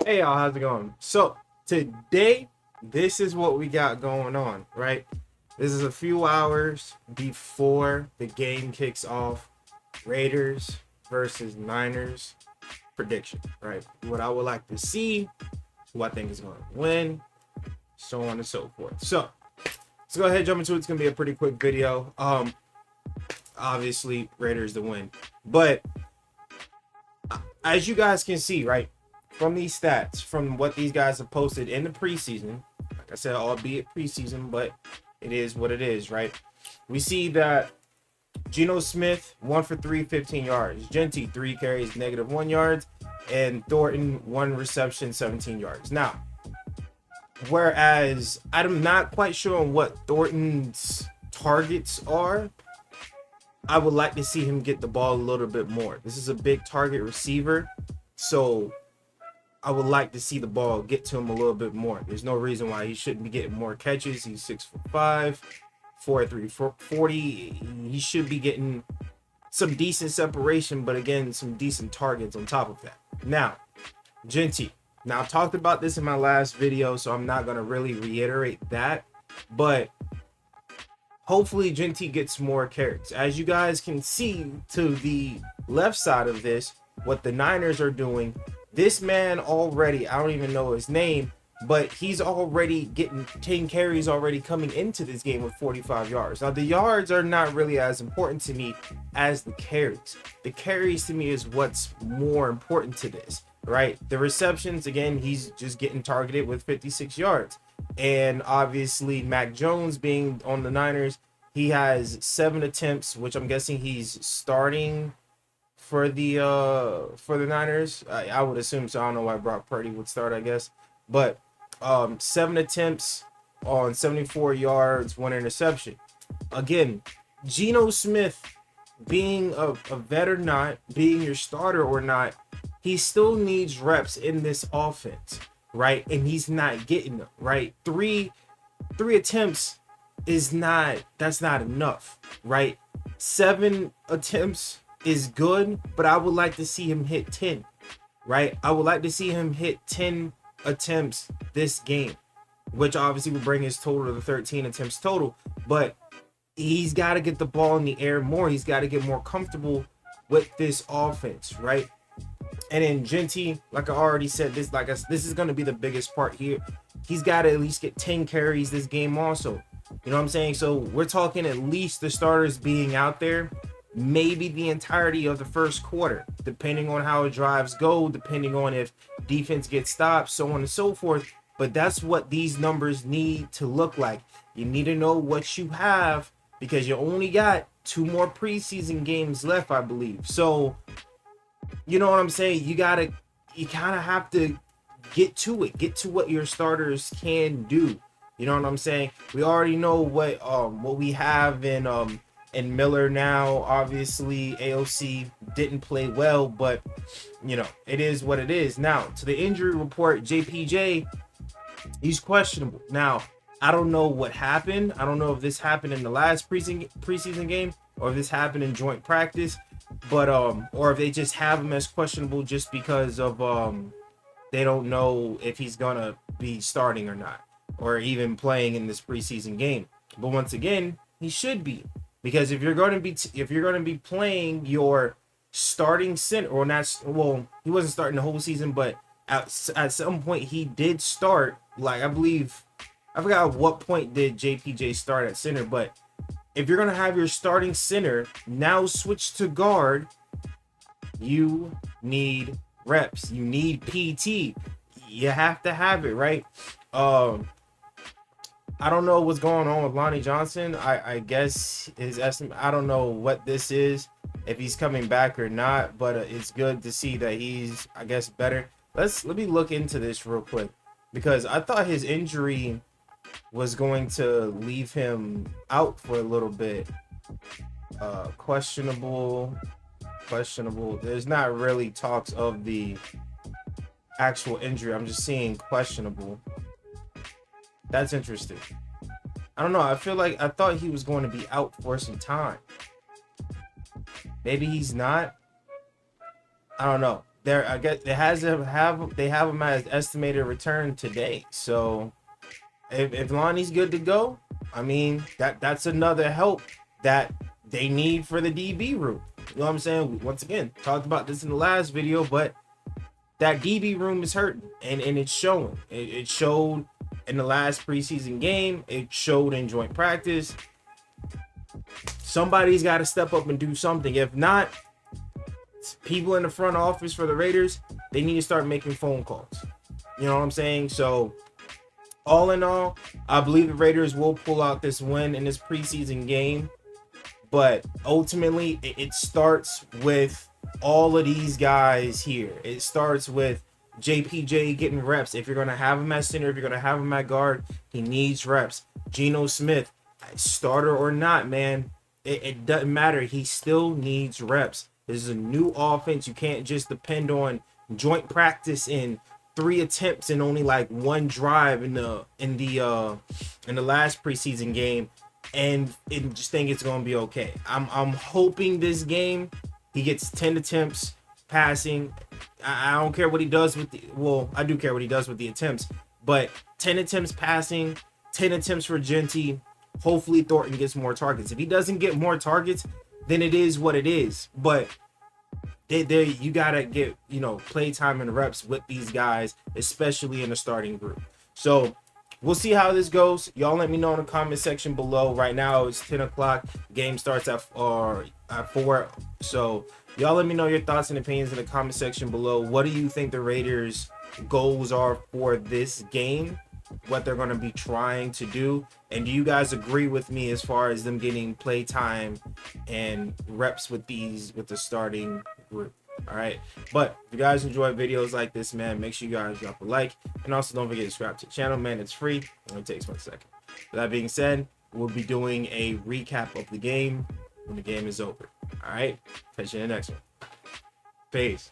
Hey y'all, how's it going? So today, this is what we got going on, right? This is a few hours before the game kicks off. Raiders versus Niners prediction, right? What I would like to see, who I think is going to win, so on and so forth. So let's go ahead and jump into it. It's gonna be a pretty quick video. Obviously Raiders to win, but as you guys can see, right, from these stats, from what these guys have posted in the preseason, like I said, albeit preseason, but it is what it is, right? We see that Geno Smith, 1 for 3, 15 yards. Genty, 3 carries, -1 yards. And Thornton, 1 reception, 17 yards. Now, whereas I'm not quite sure on what Thornton's targets are, I would like to see him get the ball a little bit more. This is a big target receiver, so I would like to see the ball get to him a little bit more. There's no reason why he shouldn't be getting more catches. He's 6'5", 4'3", 440. He should be getting some decent separation, but again, some decent targets on top of that. Now, Genty. Now, I talked about this in my last video, so I'm not going to really reiterate that, but hopefully Genty gets more carries. As you guys can see to the left side of this, what the Niners are doing, this man already, I don't even know his name, but he's already getting 10 carries already coming into this game with 45 yards. Now, the yards are not really as important to me as the carries. The carries to me is what's more important to this, right? The receptions, again, he's just getting targeted with 56 yards. And obviously, Mac Jones being on the Niners, he has 7 attempts, which I'm guessing he's starting for the Niners. I would assume so. I don't know why Brock Purdy would start, I guess. But 7 attempts on 74 yards, 1 interception. Again, Geno Smith, being a vet or not, being your starter or not, he still needs reps in this offense, right? And he's not getting them, right? Three attempts is not, that's not enough, right? 7 attempts is good, but I would like to see him hit 10, right? I would like to see him hit 10 attempts this game, which obviously would bring his total to 13 attempts total, but he's got to get the ball in the air more. He's got to get more comfortable with this offense, right? And then Genty, like I already said, this is going to be the biggest part here. He's got to at least get 10 carries this game also. You know what I'm saying? So we're talking at least the starters being out there, maybe the entirety of the first quarter, depending on how drives go, depending on if defense gets stopped, so on and so forth. But that's what these numbers need to look like. You need to know what you have because you only got 2 more preseason games left, I believe. So, you know what I'm saying? You kind of have to get to it. Get to what your starters can do. You know what I'm saying? We already know what we have in Miller now. Obviously, AOC didn't play well, but you know, it is what it is. Now, to the injury report, JPJ, he's questionable. Now, I don't know what happened. I don't know if this happened in the last preseason game or if this happened in joint practice, but or if they just have him as questionable just because of they don't know if he's gonna be starting or not, or even playing in this preseason game. But once again, he should be, because if you're going to be playing your starting center, or not, well, he wasn't starting the whole season, but at some point he did start. Like, I believe, I forgot at what point did JPJ start at center, but if you're going to have your starting center now switch to guard, you need reps. You need PT. You have to have it, right? I don't know what's going on with Lonnie Johnson. I guess his estimate, I don't know what this is, if he's coming back or not, but it's good to see that he's, I guess, better. Let me look into this real quick, because I thought his injury was going to leave him out for a little bit. Questionable. There's not really talks of the actual injury. I'm just seeing questionable. That's interesting. I don't know. I thought he was going to be out for some time. Maybe he's not. I don't know. There, I guess it has to have they have him as estimated return today. So if Lonnie's good to go, I mean that's another help that they need for the DB room. You know what I'm saying? Once again, talked about this in the last video, but that DB room is hurting, and it's showing. It showed in the last preseason game. It showed in joint practice. Somebody's got to step up and do something. If not, people in the front office for the Raiders, they need to start making phone calls. You know what I'm saying? So all in all, I believe the Raiders will pull out this win in this preseason game. But ultimately, it starts with all of these guys here. It starts with JPJ getting reps. If you're going to have him at center, if you're going to have him at guard, he needs reps. Geno Smith, starter or not, man, it doesn't matter. He still needs reps. This is a new offense. You can't just depend on joint practice in 3 attempts and only like 1 drive in the last preseason game, and just think it's gonna be okay. I'm hoping this game he gets 10 attempts passing. I don't care what he does with I do care what he does with the attempts, but 10 attempts passing, 10 attempts for Genty. Hopefully Thornton gets more targets. If he doesn't get more targets, then it is what it is. But you gotta get play time and reps with these guys, especially in the starting group. So we'll see how this goes. Y'all let me know in the comment section below. Right now it's 10 o'clock. Game starts at 4. So y'all let me know your thoughts and opinions in the comment section below. What do you think the Raiders' goals are for this game? What they're going to be trying to do? And do you guys agree with me as far as them getting play time and reps with the starting group? All right, but if you guys enjoy videos like this, man, make sure you guys drop a like, and also don't forget to subscribe to the channel, man. It's free. It only takes 1 second. With that being said, we'll be doing a recap of the game when the game is over. All right, catch you in the next one. Peace.